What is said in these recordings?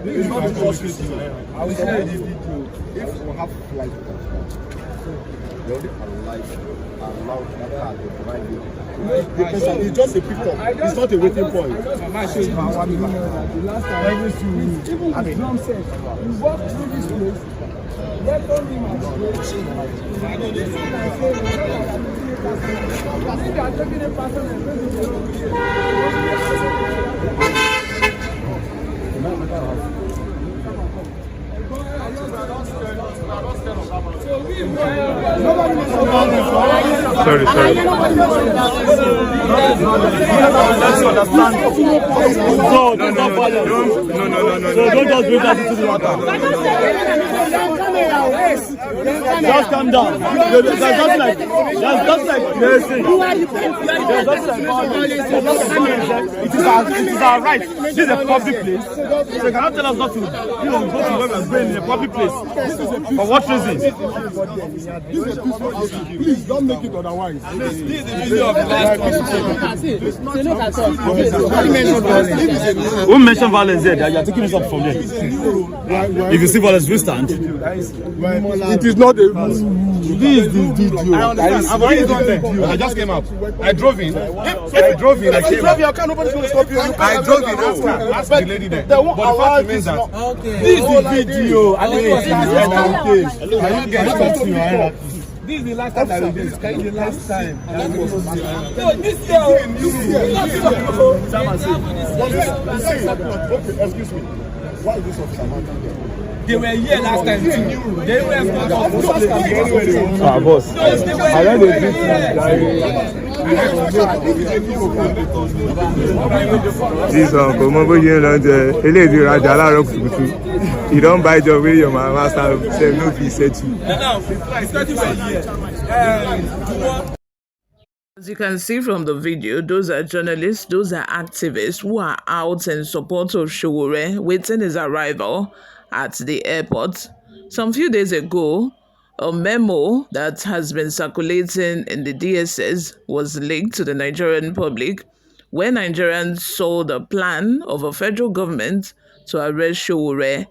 It's not hypocrisy. I will say this video. If we have flight, they only allow that car to drive you. It's just a pickup. It's not a waiting point. The last time, even the drum set, we walked through this place, welcomed him at the place. I think they are taking a person and going to the road. Sorry. No, don't just bring that into the water. Just calm down. There's just like nursing. It is our right. This is a public place. So you cannot tell us not to go to where we're going in a public place. For what reason? Please don't make it otherwise. This is the video of the last Who mentioned violence there? You're taking this up from there. If you see violence, we stand. It is not a this is the video. I understand. I've already done that. I just came out. I drove in. I came out. Nobody's going to stop you. I drove in. Ask the lady there. But the fact remains that this is the video. This is the last time I will do this. This is the last time. Excuse me. Why is this officer not here? They were here last time too. They were boss. I know they did this one, but mama, you know, the lady Rajala rock to you don't buy your way, your master say no, he said to you. As you can see from the video, those are journalists, those are activists who are out in support of Sowore, waiting his arrival at the airport. Some few days ago, a memo that has been circulating in the DSS was leaked to the Nigerian public, where Nigerians saw the plan of a federal government to arrest Sowore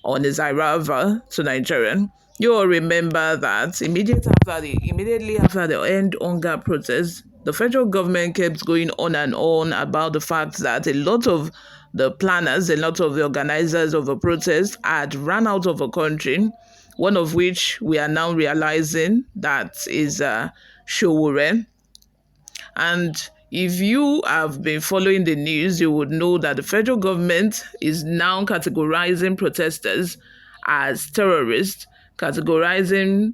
on his arrival to Nigeria. You all remember that immediately after the end hunger protest, the federal government kept going on and on about the fact that a lot of the planners, a lot of the organizers of the protest had run out of the country, one of which we are now realizing that is Sowore. And if you have been following the news, you would know that the federal government is now categorizing protesters as terrorists, categorizing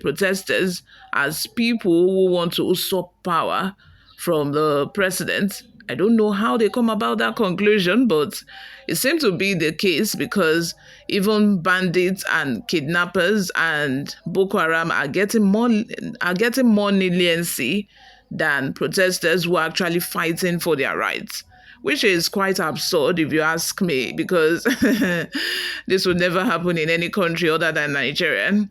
protesters as people who want to usurp power from the president. I don't know how they come about that conclusion, but it seems to be the case because even bandits and kidnappers and Boko Haram are getting more leniency than protesters who are actually fighting for their rights, which is quite absurd if you ask me, because this would never happen in any country other than Nigeria.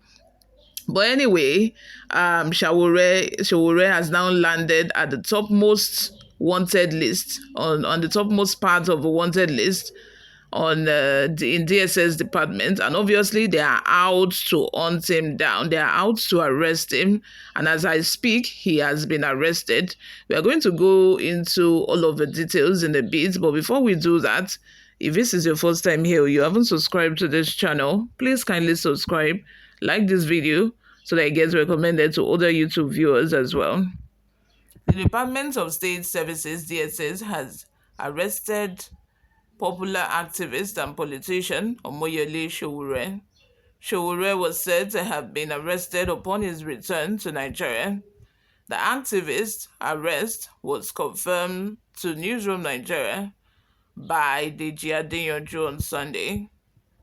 But anyway, Sowore has now landed at the topmost wanted list, on the topmost part of the wanted list in DSS department, and obviously they are out to hunt him down. They are out to arrest him, and as I speak, he has been arrested. We are going to go into all of the details in a bit, but before we do that, if this is your first time here or you haven't subscribed to this channel, please kindly subscribe, like this video so that it gets recommended to other YouTube viewers as well. The Department of State Services, DSS, has arrested popular activist and politician Omoyele Sowore. Sowore was said to have been arrested upon his return to Nigeria. The activist's arrest was confirmed to Newsroom Nigeria by Deji Adeyanju on Sunday.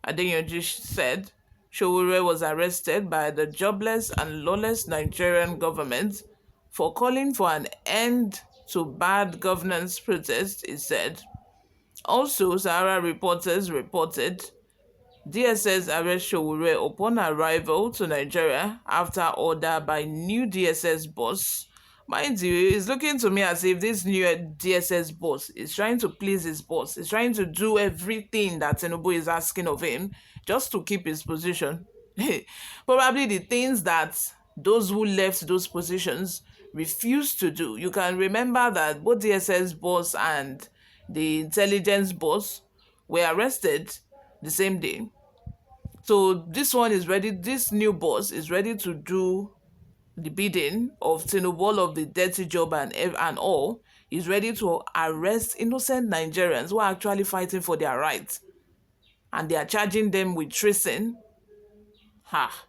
Adeyanju said Sowore was arrested by the jobless and lawless Nigerian government for calling for an end to bad governance protests, he said. Also, Sahara reporters reported DSS arrest Sowore upon arrival to Nigeria after order by new DSS boss, Mind you, it's looking to me as if this new DSS boss is trying to please his boss. He's trying to do everything that Tinubu is asking of him just to keep his position. Probably the things that those who left those positions refused to do. You can remember that both DSS boss and the intelligence boss were arrested the same day. So this one is ready, this new boss is ready to do the bidding of Tinubu, all of the dirty job and all. Is ready to arrest innocent Nigerians who are actually fighting for their rights. And they are charging them with treason. Ha!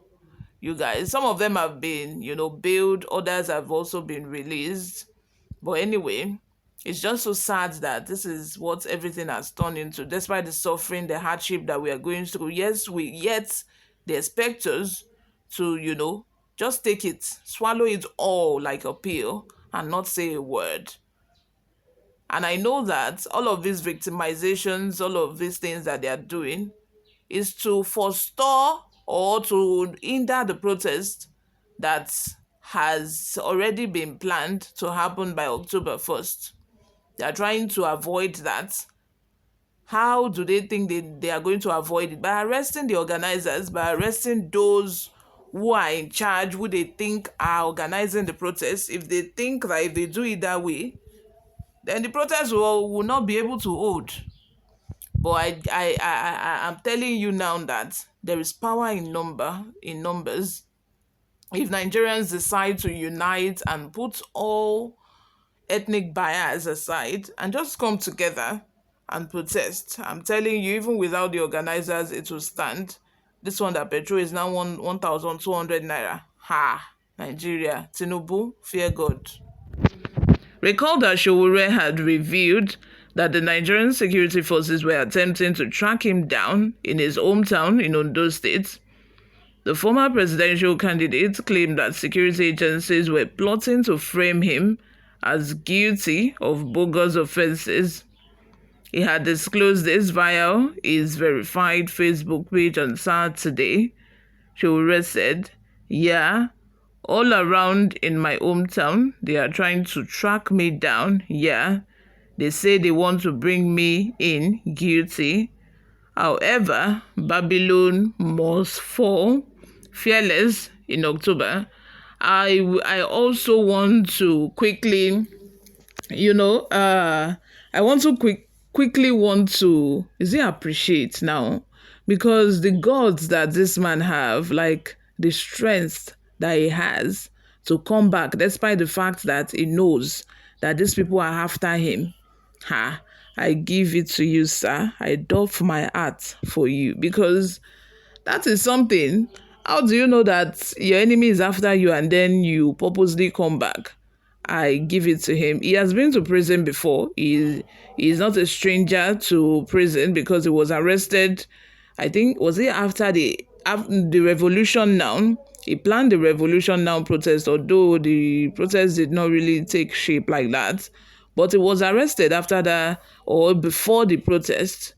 You guys, some of them have been, bailed, others have also been released. But anyway, it's just so sad that this is what everything has turned into, despite the suffering, the hardship that we are going through. Yes, yet they expect us to, just take it, swallow it all like a pill and not say a word. And I know that all of these victimizations, all of these things that they are doing is to forestall or to hinder the protest that has already been planned to happen by October 1st. They are trying to avoid that. How do they think they are going to avoid it? By arresting the organizers, by arresting those who are in charge, who they think are organizing the protest. If they think that if they do it that way, then the protest will not be able to hold. But I'm telling you now that there is power in numbers. If Nigerians decide to unite and put all ethnic bias aside and just come together and protest, I'm telling you, even without the organizers, it will stand. This one that petrol is now 1,200 naira. Ha! Nigeria, Tinubu, fear God. Recall that Sowore had revealed that the Nigerian security forces were attempting to track him down in his hometown in Ondo State. The former presidential candidate claimed that security agencies were plotting to frame him as guilty of bogus offenses. He had disclosed this via his verified Facebook page on Saturday. Sowore said, "Yeah, all around in my hometown, they are trying to track me down. Yeah, they say they want to bring me in guilty. However, Babylon must fall fearless in October. I also want to quickly, I want to quickly want to, appreciate now, because the gods that this man have, like the strength that he has to come back, despite the fact that he knows that these people are after him. I give it to you, sir. I doff my heart for you, because that is something. How do you know that your enemy is after you and then you purposely come back? I give it to him. He has been to prison before. He is not a stranger to prison because he was arrested. I think, was it after the Revolution Now? He planned the Revolution Now protest, although the protest did not really take shape like that. But he was arrested after that or before the protest.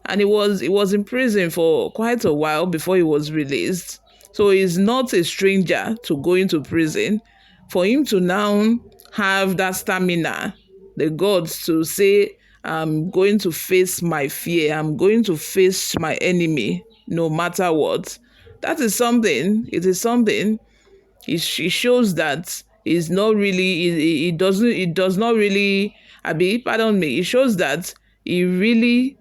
And he was in prison for quite a while before he was released. So he's not a stranger to going to prison. For him to now have that stamina, the gods to say, I'm going to face my fear, I'm going to face my enemy, no matter what. That is something. It is something. It shows that it's not really. It does not really. It shows that he really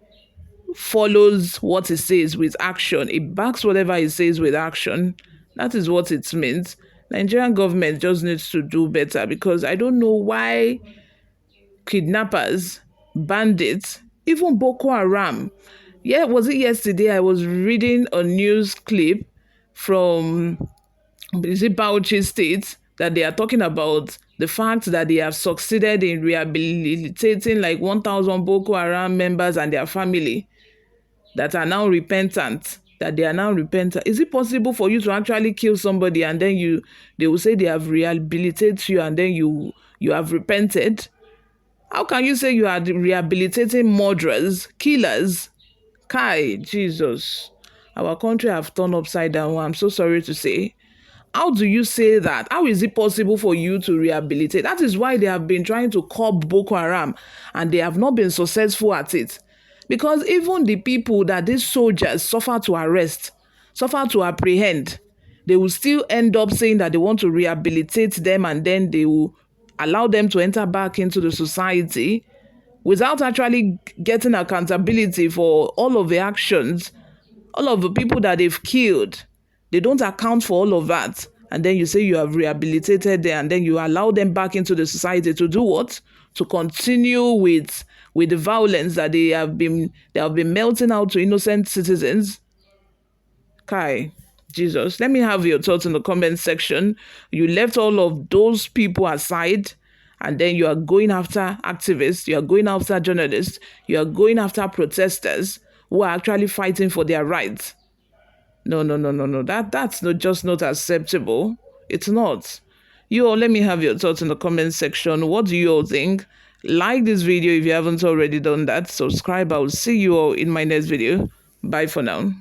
follows what he says with action. It backs whatever he says with action. That is what it means. Nigerian government just needs to do better, because I don't know why kidnappers, bandits, even Boko Haram. Yeah, was it yesterday? I was reading a news clip from Bauchi State that they are talking about the fact that they have succeeded in rehabilitating like 1,000 Boko Haram members and their family that are now repentant. Is it possible for you to actually kill somebody and then they will say they have rehabilitated you and then you have repented? How can you say you are rehabilitating murderers, killers? Kai, Jesus. Our country have turned upside down, I'm so sorry to say. How do you say that? How is it possible for you to rehabilitate? That is why they have been trying to curb Boko Haram and they have not been successful at it. Because even the people that these soldiers suffer to arrest, suffer to apprehend, they will still end up saying that they want to rehabilitate them and then they will allow them to enter back into the society without actually getting accountability for all of the actions, all of the people that they've killed. They don't account for all of that. And then you say you have rehabilitated them and then you allow them back into the society to do what? To continue with the violence that they have been melting out to innocent citizens. Kai, Jesus, let me have your thoughts in the comment section. You left all of those people aside and then you are going after activists, you are going after journalists, you are going after protesters who are actually fighting for their rights. No. That's not acceptable. It's not. You all, let me have your thoughts in the comment section. What do you all think? Like this video if you haven't already done that. Subscribe. I will see you all in my next video. Bye for now.